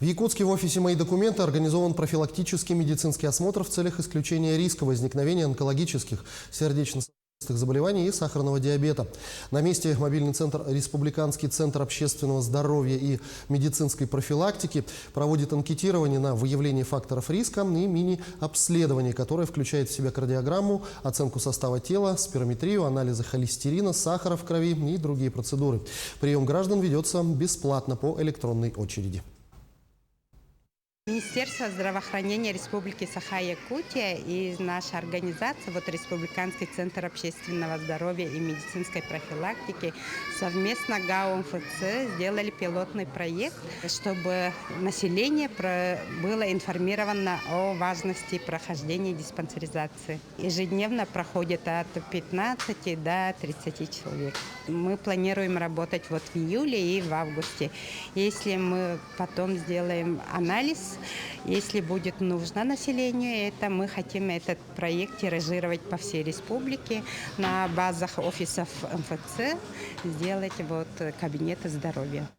В Якутске в офисе «Мои документы» организован профилактический медицинский осмотр в целях исключения риска возникновения онкологических, сердечно-сосудистых заболеваний и сахарного диабета. На месте мобильный центр «Республиканский центр общественного здоровья и медицинской профилактики» проводит анкетирование на выявление факторов риска и мини-обследование, которое включает в себя кардиограмму, оценку состава тела, спирометрию, анализы холестерина, сахара в крови и другие процедуры. Прием граждан ведется бесплатно по электронной очереди. Министерство здравоохранения Республики Саха-Якутия и наша организация, Республиканский центр общественного здоровья и медицинской профилактики, совместно ГАО МФЦ сделали пилотный проект, чтобы население было информировано о важности прохождения диспансеризации. Ежедневно проходит от 15 до 30 человек. Мы планируем работать в июле и в августе. Если мы потом сделаем анализ, если будет нужно населению, мы хотим этот проект тиражировать по всей республике, на базах офисов МФЦ сделать кабинеты здоровья.